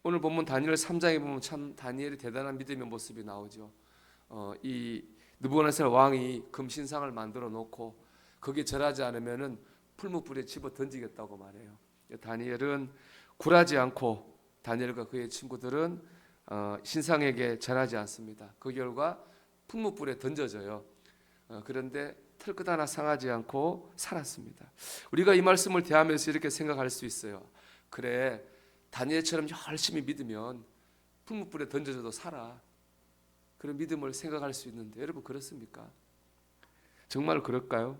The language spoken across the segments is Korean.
오늘 본문 다니엘 3장에 보면 참 다니엘이 대단한 믿음의 모습이 나오죠. 이 느부갓네살 왕이 금신상을 만들어 놓고 거기에 절하지 않으면은 풀무불에 집어 던지겠다고 말해요. 다니엘은 굴하지 않고 다니엘과 그의 친구들은 신상에게 절하지 않습니다. 그 결과 풀무불에 던져져요. 그런데 털끝 하나 상하지 않고 살았습니다. 우리가 이 말씀을 대하면서 이렇게 생각할 수 있어요. 그래, 다니엘처럼 열심히 믿으면 풀무불에 던져져도 살아. 그런 믿음을 생각할 수 있는데 여러분 그렇습니까? 정말 그럴까요?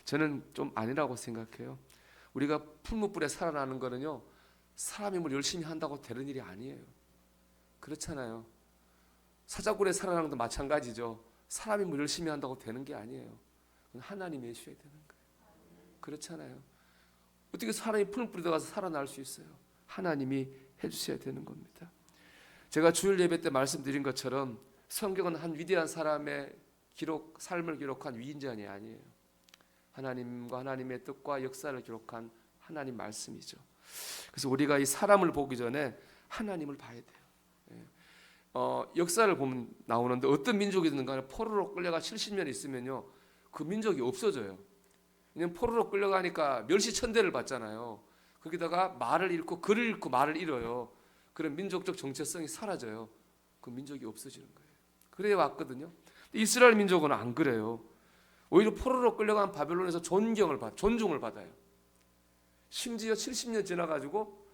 저는 좀 아니라고 생각해요. 우리가 풀무불에 살아나는 거는요, 사람이 뭘 열심히 한다고 되는 일이 아니에요. 그렇잖아요. 사자굴에 살아나는 것도 마찬가지죠. 사람이 뭘 열심히 한다고 되는 게 아니에요. 하나님이 해주셔야 되는 거예요. 그렇잖아요. 어떻게 사람이 풀무불에 들어가서 살아날 수 있어요? 하나님이 해주셔야 되는 겁니다. 제가 주일 예배 때 말씀드린 것처럼 성경은 한 위대한 사람의 삶을 기록한 위인전이 아니에요. 하나님과 하나님의 뜻과 역사를 기록한 하나님 말씀이죠. 그래서 우리가 이 사람을 보기 전에 하나님을 봐야 돼요. 역사를 보면 나오는데 어떤 민족이든 간에 포로로 끌려가 70년 있으면요, 그 민족이 없어져요. 왜냐면 포로로 끌려가니까 멸시천대를 받잖아요. 거기다가 말을 잃고 글을 잃고 말을 잃어요. 그런 민족적 정체성이 사라져요. 그 민족이 없어지는 거예요. 그래 왔거든요. 이스라엘 민족은 안 그래요. 오히려 포로로 끌려간 바벨론에서 존중을 받아요. 심지어 70년 지나가지고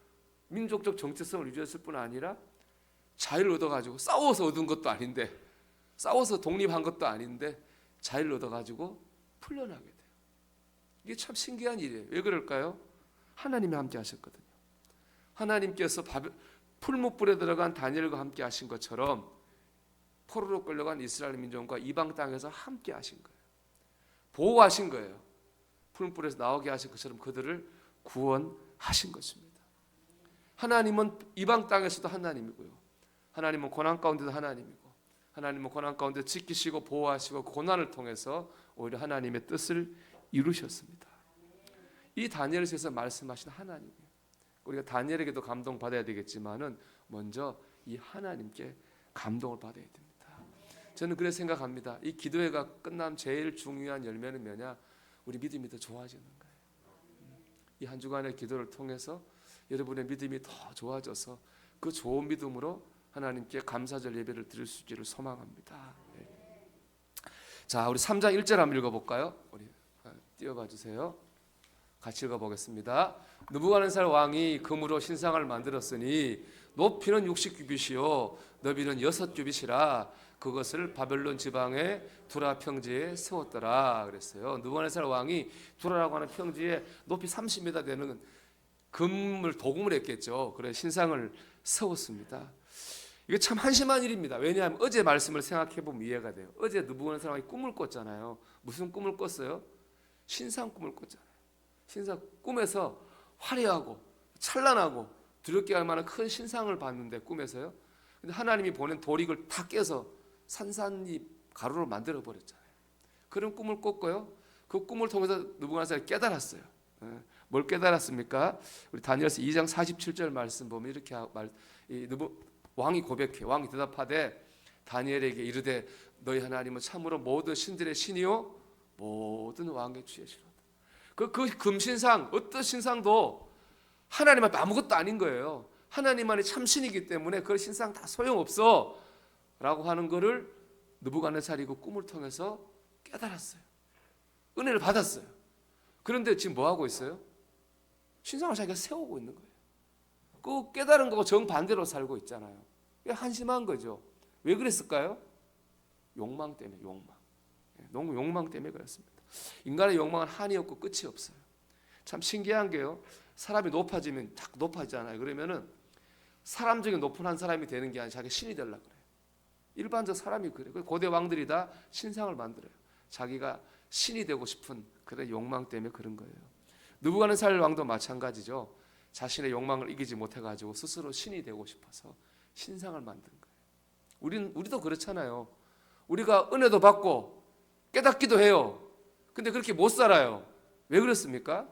민족적 정체성을 유지했을 뿐 아니라 자유를 얻어가지고 싸워서 얻은 것도 아닌데, 싸워서 독립한 것도 아닌데 자유를 얻어가지고 풀려나게 돼요. 이게 참 신기한 일이에요. 왜 그럴까요? 하나님이 함께 하셨거든요. 하나님께서 풀무불에 들어간 다니엘과 함께 하신 것처럼 포로로 끌려간 이스라엘 민족과 이방 땅에서 함께 하신 거예요. 보호하신 거예요. 풀무불에서 나오게 하신 것처럼 그들을 구원하신 것입니다. 하나님은 이방 땅에서도 하나님이고요, 하나님은 고난 가운데도 하나님이고, 하나님은 고난 가운데 지키시고 보호하시고 고난을 통해서 오히려 하나님의 뜻을 이루셨습니다. 이 다니엘서에서 말씀하신 하나님이에요. 우리가 다니엘에게도 감동받아야 되겠지만은 먼저 이 하나님께 감동을 받아야 됩니다. 저는 그래서 생각합니다. 이 기도회가 끝나면 제일 중요한 열매는 뭐냐? 우리 믿음이 더 좋아지는 거예요. 이 한 주간의 기도를 통해서 여러분의 믿음이 더 좋아져서 그 좋은 믿음으로 하나님께 감사절 예배를 드릴 수 있기를 소망합니다. 네. 자, 우리 3장 1절 한번 읽어볼까요? 우리 띄워봐 주세요. 같이 읽어보겠습니다. 느부갓네살 왕이 금으로 신상을 만들었으니 높이는 60규빗이요 너비는 6규빗이라 그것을 바벨론 지방의 두라 평지에 세웠더라 그랬어요. 느부갓네살 왕이 두라라고 하는 평지에 높이 30m 되는 도금을 했겠죠. 그래 신상을 세웠습니다. 이게 참 한심한 일입니다. 왜냐하면 어제 말씀을 생각해 보면 이해가 돼요. 어제 느부갓네살 왕이 꿈을 꿨잖아요. 무슨 꿈을 꿨어요? 신상 꿈을 꿨잖아요. 신상 꿈에서 화려하고 찬란하고 두렵게 할 만한 큰 신상을 봤는데 꿈에서요. 근데 하나님이 보낸 돌익을 다 깨서 산산이 가루로 만들어 버렸잖아요. 그런 꿈을 꿨고요. 그 꿈을 통해서 느부갓네살이 깨달았어요. 뭘 깨달았습니까? 우리 다니엘서 2장 47절 말씀 보면 이렇게 왕이 고백해. 왕이 대답하되 다니엘에게 이르되 너희 하나님은 참으로 모든 신들의 신이요 모든 왕의 주이시로다. 그 금신상 어떤 신상도 하나님 앞에 아무것도 아닌 거예요. 하나님만이 참신이기 때문에 그 신상 다 소용없어 라고 하는 거를 느부갓네살이 그 꿈을 통해서 깨달았어요. 은혜를 받았어요. 그런데 지금 뭐 하고 있어요? 신상을 자기가 세우고 있는 거예요. 그 깨달은 거고 정반대로 살고 있잖아요. 이게 한심한 거죠. 왜 그랬을까요? 욕망 때문에. 욕망 때문에 그렇습니다. 인간의 욕망은 한이 없고 끝이 없어요. 참 신기한 게요, 사람이 높아지면 자꾸 높아지잖아요. 그러면은 사람 중에 높은 한 사람이 되는 게 아니라 자기 신이 되려고 그래요. 일반적 사람이 그래요. 고대 왕들이 다 신상을 만들어요. 자기가 신이 되고 싶은 그런 욕망 때문에 그런 거예요. 느부갓네살 왕도 마찬가지죠. 자신의 욕망을 이기지 못해가지고 스스로 신이 되고 싶어서 신상을 만든 거예요. 우리도 그렇잖아요. 우리가 은혜도 받고 깨닫기도 해요. 근데 그렇게 못 살아요. 왜 그렇습니까?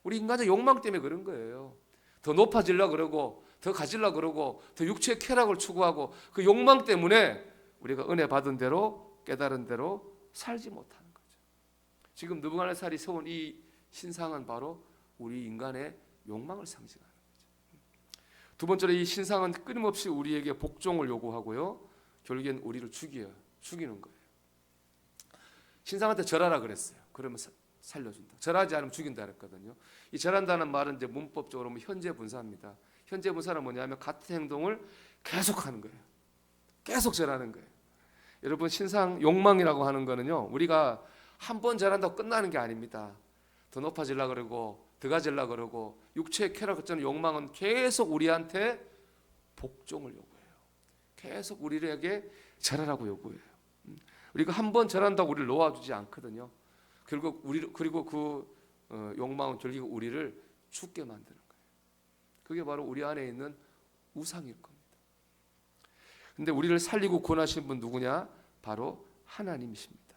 우리 인간의 욕망 때문에 그런 거예요. 더 높아지려고 그러고 더 더 가지려고 그러고 더 육체의 쾌락을 추구하고 그 욕망 때문에 우리가 은혜 받은 대로 깨달은 대로 살지 못하는 거죠. 지금 느부갓네살이 세운 이 신상은 바로 우리 인간의 욕망을 상징하는 거죠. 두 번째로 이 신상은 끊임없이 우리에게 복종을 요구하고요. 결국엔 우리를 죽이는 거예요. 신상한테 절하라 그랬어요. 그러면 살려준다. 절하지 않으면 죽인다 그랬거든요. 이 절한다는 말은 이제 문법적으로 현재 분사입니다. 현재 분사는 뭐냐면 같은 행동을 계속하는 거예요. 계속 절하는 거예요. 여러분 신상 욕망이라고 하는 거는요. 우리가 한 번 절한다고 끝나는 게 아닙니다. 더 높아지려고 그러고 더 가지려고 그러고 육체의 쾌락 같은 욕망은 계속 우리한테 복종을 요구해요. 계속 우리에게 절하라고 요구해요. 우리가 한 번 절한다고 우리를 놓아주지 않거든요. 그리고 그 욕망은 결국 우리를 죽게 만드는 거예요. 그게 바로 우리 안에 있는 우상일 겁니다. 근데 우리를 살리고 구원하신 분 누구냐? 바로 하나님이십니다.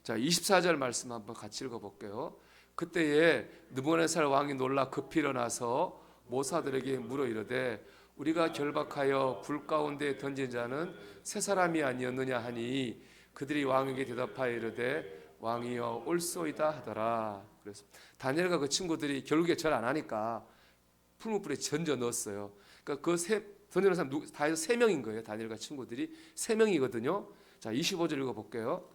자, 24절 말씀 한번 같이 읽어볼게요. 그때에 느부갓네살 왕이 놀라 급히 일어나서 모사들에게 물어 이르되 우리가 결박하여 불 가운데 던진 자는 세 사람이 아니었느냐 하니 그들이 왕에게 대답하여 이르되 왕이여 옳소이다 하더라. 그래서 다니엘과 그 친구들이 결국에 절 안 하니까 풀무불에 던져 넣었어요. 그러니까 던져 넣은 사람 다 해서 3명인 거예요. 다니엘과 친구들이 3명이거든요. 자, 25절 읽어볼게요.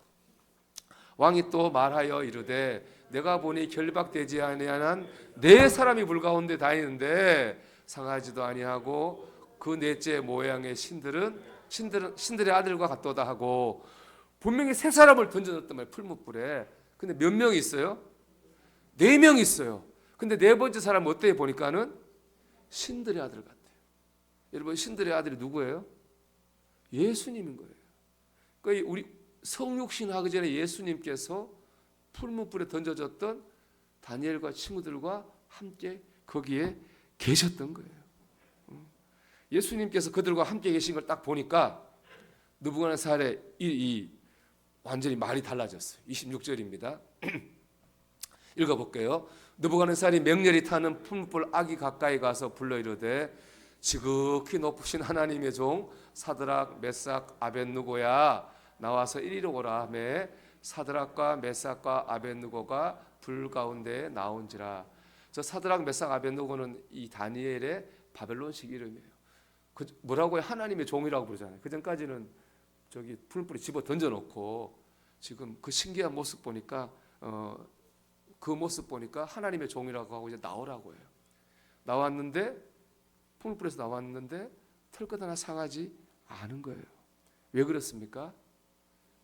왕이 또 말하여 이르되 내가 보니 결박되지 아니한 4사람이 불 가운데 다니는데 상하지도 아니하고 그 넷째 모양의 신들의 아들과 같도다 하고 분명히 3사람을 던져놨단 말이에요. 풀무불에. 근데 몇 명이 있어요? 4명이 있어요. 근데 4번째 사람은 어때요? 보니까는 신들의 아들 같아요. 여러분 신들의 아들이 누구예요? 예수님인 거예요. 그러니까 우리 성육신 하기 전에 예수님께서 풀무불에 던져졌던 다니엘과 친구들과 함께 거기에 계셨던 거예요. 예수님께서 그들과 함께 계신 걸 딱 보니까 느부갓네살의 이 완전히 말이 달라졌어요. 26절입니다. 읽어볼게요. 느부갓네살이 맹렬히 타는 풀무불 아기 가까이 가서 불러 이르되 지극히 높으신 하나님의 종 사드락 메삭 아벳느고야 나와서 이리로 오라 하매 사드락과 메삭과 아벳느고가 불 가운데 나온지라. 저 사드락 메삭 아벳느고는 이 다니엘의 바벨론식 이름이에요. 뭐라고요? 하나님의 종이라고 부르잖아요. 그 전까지는 저기 풀무불에 집어 던져놓고 지금 그 신기한 모습 보니까 하나님의 종이라고 하고 이제 나오라고 해요. 나왔는데 풀무불에서 나왔는데 털끝 하나 상하지 않은 거예요. 왜 그렇습니까?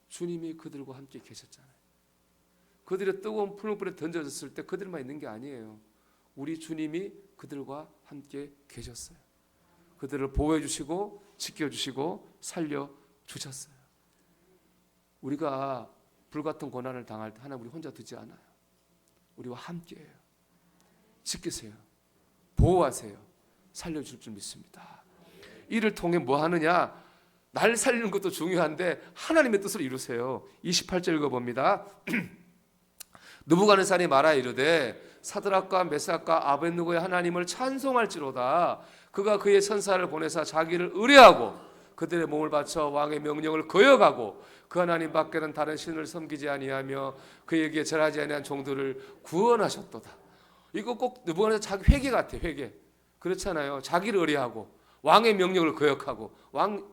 주님이 그들과 함께 계셨잖아요. 그들의 뜨거운 풀무불에 던져졌을 때 그들만 있는 게 아니에요. 우리 주님이 그들과 함께 계셨어요. 그들을 보호해 주시고 지켜주시고 살려주셨어요. 우리가 불같은 고난을 당할 때 하나님 우리 혼자 두지 않아요. 우리와 함께해요. 지키세요. 보호하세요. 살려줄 줄 믿습니다. 이를 통해 뭐 하느냐? 날 살리는 것도 중요한데 하나님의 뜻을 이루세요. 28절 읽어봅니다. 느부갓네살이 말하 이르되 사드락과 메삭과 아벳느고의 하나님을 찬송할지로다. 그가 그의 천사를 보내사 자기를 의뢰하고 그들의 몸을 바쳐 왕의 명령을 거역하고 그 하나님 밖에는 다른 신을 섬기지 아니하며 그에게 절하지 아니한 종들을 구원하셨도다. 이거 꼭 느부갓네살 자기 회개 같아요. 회개. 그렇잖아요. 자기를 의뢰하고 왕의 명령을 거역하고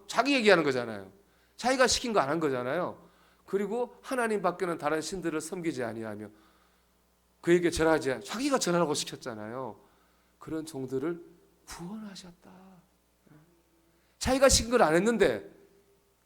자기 얘기하는 거잖아요. 자기가 시킨 거 안 한 거잖아요. 그리고 하나님 밖에는 다른 신들을 섬기지 아니하며 그에게 절하지 자기가 절하라고 시켰잖아요. 그런 종들을 구원하셨다. 자기가 시킨 걸 안 했는데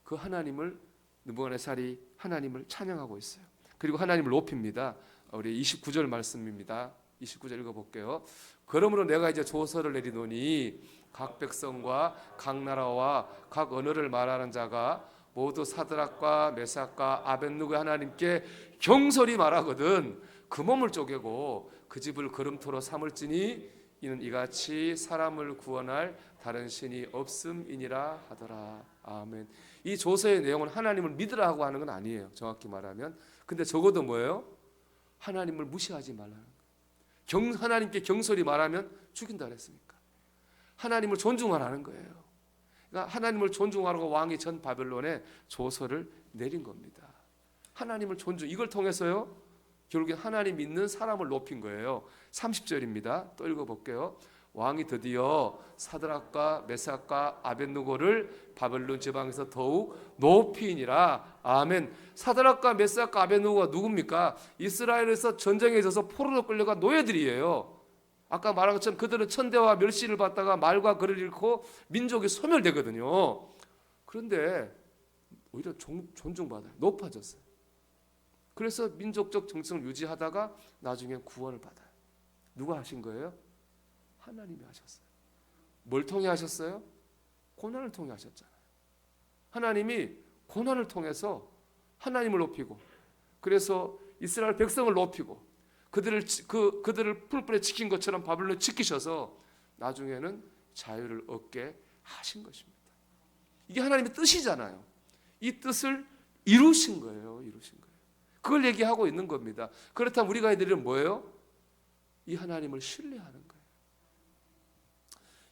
그 하나님을 느부갓네살이 하나님을 찬양하고 있어요. 그리고 하나님을 높입니다. 우리 29절 말씀입니다. 29절 읽어볼게요. 그러므로 내가 이제 조서를 내리노니 각 백성과 각 나라와 각 언어를 말하는 자가 모두 사드락과 메삭과 아벳느고의 하나님께 경솔히 말하거든 그 몸을 쪼개고 그 집을 거름토로 삼을지니 이는 이같이 사람을 구원할 다른 신이 없음이니라 하더라. 아멘. 이 조서의 내용은 하나님을 믿으라고 하는 건 아니에요. 정확히 말하면. 근데 적어도 뭐예요? 하나님을 무시하지 말라는 거예요. 하나님께 경솔히 말하면 죽인다 그랬으니까. 하나님을 존중하라는 거예요. 그러니까 하나님을 존중하라고 왕이 전 바벨론에 조서를 내린 겁니다. 하나님을 존중, 이걸 통해서요 결국엔 하나님 믿는 사람을 높인 거예요. 30절입니다. 또 읽어볼게요. 왕이 드디어 사드락과 메삭과 아벳느고를 바벨론 지방에서 더욱 높이니라. 아멘. 사드락과 메삭과 아벳느고가 누굽니까? 이스라엘에서 전쟁에 있어서 포로로 끌려간 노예들이에요. 아까 말한 것처럼 그들은 천대와 멸시를 받다가 말과 글을 잃고 민족이 소멸되거든요. 그런데 오히려 존중받아요. 높아졌어요. 그래서 민족적 정성을 유지하다가 나중에 구원을 받아요. 누가 하신 거예요? 하나님이 하셨어요. 뭘 통해 하셨어요? 고난을 통해 하셨잖아요. 하나님이 고난을 통해서 하나님을 높이고, 그래서 이스라엘 백성을 높이고, 그들을 풀뿌리 지킨 것처럼 바벨론을 지키셔서 나중에는 자유를 얻게 하신 것입니다. 이게 하나님의 뜻이잖아요. 이 뜻을 이루신 거예요. 이루신 거예요. 그걸 얘기하고 있는 겁니다. 그렇다면 우리가 해야 될 일은 뭐예요? 이 하나님을 신뢰하는 거예요.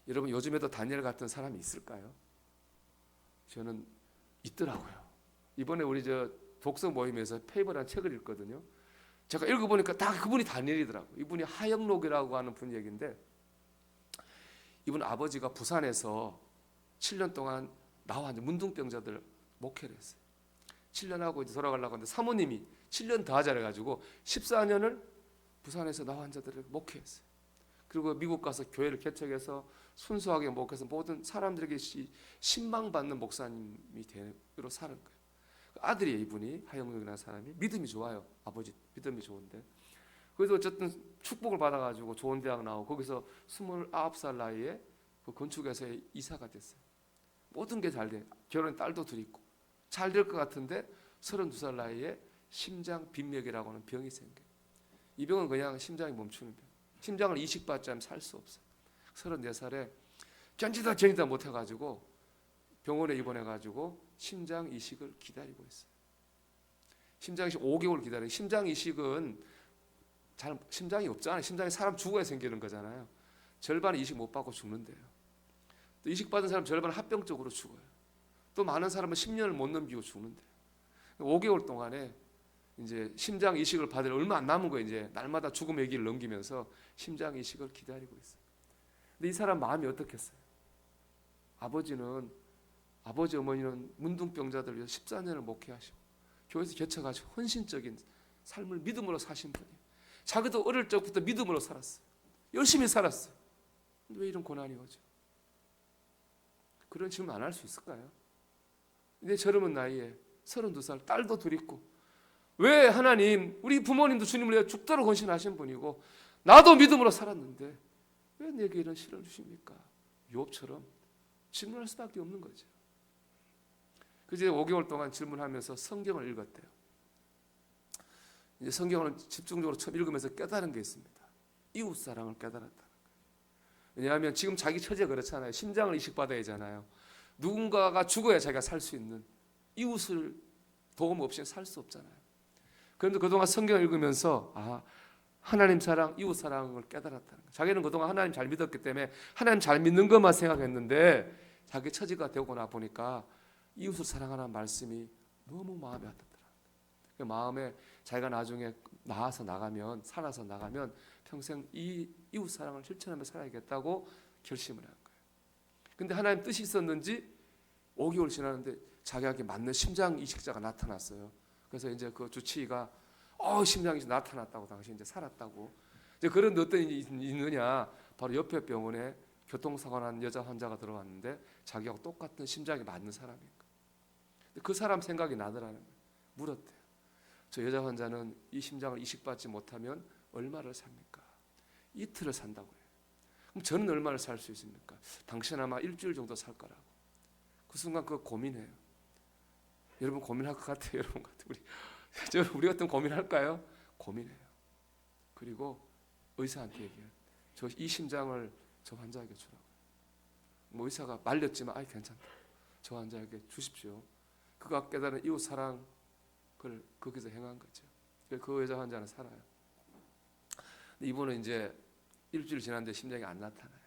여러분, 요즘에도 다니엘 같은 사람이 있을까요? 저는 있더라고요. 이번에 우리 독서 모임에서 페이버라는 책을 읽거든요. 제가 읽어보니까 다 그분이 다니엘이더라고요. 이분이 하영록이라고 하는 분 얘기인데, 이분 아버지가 부산에서 7년 동안 나와 문둥병자들 목회를 했어요. 7년 하고 이제 돌아가려고 하는데 사모님이 7년 더 하자 그래가지고 14년을 부산에서 나와 환자들을 목회했어요. 그리고 미국 가서 교회를 개척해서 순수하게 목회해서 모든 사람들에게 신망받는 목사님이 되로 사는 거예요. 아들이에요. 이분이 하영록이라는 사람이 믿음이 좋아요. 아버지 믿음이 좋은데, 그래도 어쨌든 축복을 받아가지고 좋은 대학 나오고 거기서 29살 나이에 그 건축회사에 이사가 됐어요. 모든 게 잘 돼. 결혼 딸도 둘 있고 잘 될 것 같은데 32살 나이에 심장 빈맥이라고 하는 병이 생겨요. 이 병은 그냥 심장이 멈추는 병. 심장을 이식받지 않으면 살 수 없어요. 34살에 견디다 못해가지고 병원에 입원해가지고 심장 이식을 기다리고 있어요. 심장 이식 5개월 기다려요. 심장 이식은 심장이 없잖아요. 심장이 사람 죽어야 생기는 거잖아요. 절반은 이식 못 받고 죽는데요. 또 이식 받은 사람 절반은 합병적으로 죽어요. 또 많은 사람은 10년을 못 넘기고 죽는데요. 5개월 동안에 이제 심장 이식을 받을 얼마 안 남은 거예요. 이제 날마다 죽음의 길을 넘기면서 심장 이식을 기다리고 있어요. 근데 이 사람 마음이 어떻겠어요? 아버지 어머니는 문둥병자들 위해서 14년을 목회하시고 교회에서 개척하시고 헌신적인 삶을 믿음으로 사신 분이에요. 자기도 어릴 적부터 믿음으로 살았어요. 열심히 살았어요. 근데 왜 이런 고난이 오죠? 그런 질문 안 할 수 있을까요? 내 젊은 나이에 32살 딸도 둘 있고, 왜 하나님, 우리 부모님도 주님을 위해 죽도록 헌신하신 분이고 나도 믿음으로 살았는데 왜 내게 이런 시련을 주십니까? 욥처럼 질문할 수밖에 없는 거죠. 그래서 5개월 동안 질문하면서 성경을 읽었대요. 이제 성경을 집중적으로 처음 읽으면서 깨달은 게 있습니다. 이웃 사랑을 깨달았다는 거예요. 왜냐하면 지금 자기 처지가 그렇잖아요. 심장을 이식받아야 하잖아요. 누군가가 죽어야 자기가 살 수 있는, 이웃을 도움 없이는 살 수 없잖아요. 그런데 그동안 성경을 읽으면서 하나님 사랑, 이웃 사랑을 깨달았다는 거예요. 자기는 그동안 하나님 잘 믿었기 때문에 하나님 잘 믿는 것만 생각했는데 자기 처지가 되고 나 보니까 이웃을 사랑하라는 말씀이 너무 마음에 와닿더라. 그 마음에 자기가 나중에 살아서 나가면 평생 이 이웃 사랑을 실천하며 살아야겠다고 결심을 한 거예요. 근데 하나님 뜻이 있었는지 5개월 지났는데 자기에게 맞는 심장 이식자가 나타났어요. 그래서 이제 그 주치의가 심장 이식 나타났다고, 당신 이제 살았다고. 이제 그런데 어떤 일이 있느냐? 바로 옆에 병원에 교통사고 난 여자 환자가 들어왔는데 자기하고 똑같은 심장이 맞는 사람인 거예요. 그 사람 생각이 나더라는 거예요. 물었대요. 저 여자 환자는 이 심장을 이식받지 못하면 얼마를 삽니까? 이틀을 산다고 해요. 그럼 저는 얼마를 살 수 있습니까? 당신 아마 일주일 정도 살 거라고. 그 순간 그거 고민해요. 여러분 고민할 것 같아요. 여러분 우리 같은 고민할까요? 고민해요. 그리고 의사한테 얘기해요. 이 심장을 저 환자에게 주라고. 뭐 의사가 말렸지만 괜찮다. 저 환자에게 주십시오. 그가 깨달은 이웃 사랑을 거기서 행한 거죠. 그 여자 환자는 살아요. 근데 이분은 이제 일주일 지났는데 심장이 안 나타나요.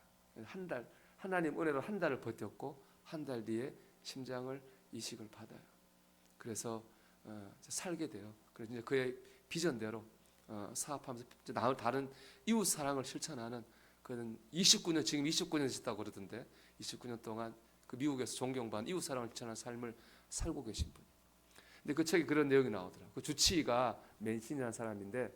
하나님 은혜로 한 달을 버텼고 한 달 뒤에 심장을 이식을 받아요. 그래서 살게 돼요. 그래서 이제 그의 비전대로 사업하면서 다른 이웃 사랑을 실천하는 그는 29년 지금 29년 됐다고 그러던데 29년 동안 그 미국에서 존경받는 이웃 사랑을 실천하는 삶을 살고 계신 분. 근데 그 책에 그런 내용이 나오더라고요. 그 주치의가 맨신이라는 사람인데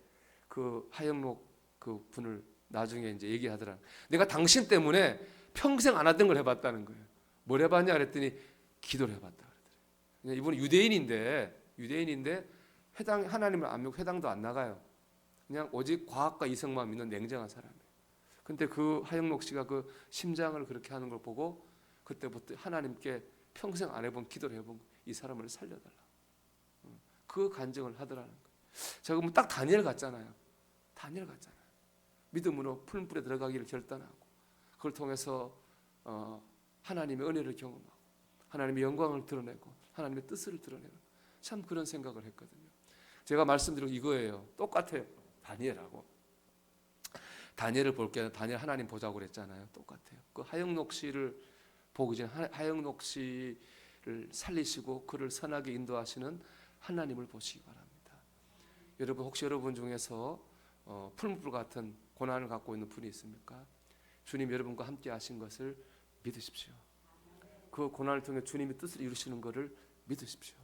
그 하영록 그 분을 나중에 이제 얘기하더라. 내가 당신 때문에 평생 안 하던 걸 해봤다는 거예요. 뭘 해봤냐 그랬더니 기도를 해봤다 그러더래요. 이분은 유대인인데 하나님을 안 믿고 회당도 안 나가요. 그냥 오직 과학과 이성만 믿는 냉정한 사람이에요. 근데 그 하영록 씨가 그 심장을 그렇게 하는 걸 보고 그때부터 하나님께 평생 안 해본 기도를 해본 이 사람을 살려달라. 그 간증을 하더라는 거예요. 제가 보면 딱 다니엘 같잖아요. 믿음으로 풀무불에 들어가기를 결단하고 그걸 통해서 하나님의 은혜를 경험하고 하나님의 영광을 드러내고 하나님의 뜻을 드러내는 참 그런 생각을 했거든요. 제가 말씀드린 이거예요. 똑같아요. 다니엘을 볼게요. 다니엘 하나님 보자고 그랬잖아요. 똑같아요. 그 하영록 씨를 보기 전에 하영록 씨를 살리시고 그를 선하게 인도하시는 하나님을 보시기 바랍니다. 여러분 혹시 여러분 중에서 풀무불 같은 고난을 갖고 있는 분이 있습니까? 주님 여러분과 함께 하신 것을 믿으십시오. 그 고난을 통해 주님의 뜻을 이루시는 것을 믿으십시오.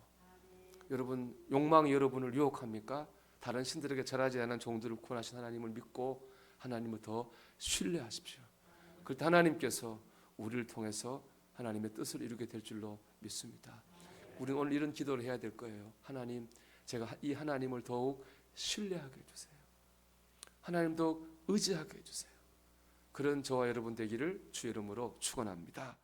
여러분 욕망이 여러분을 유혹합니까? 다른 신들에게 절하지 않은 종들을 구원하신 하나님을 믿고 하나님을 더 신뢰하십시오. 그럴 때 하나님께서 우리를 통해서 하나님의 뜻을 이루게 될 줄로 믿습니다. 우리는 오늘 이런 기도를 해야 될 거예요. 하나님, 제가 이 하나님을 더욱 신뢰하게 해주세요. 하나님 더욱 의지하게 해주세요. 그런 저와 여러분 되기를 주의 이름으로 축원합니다.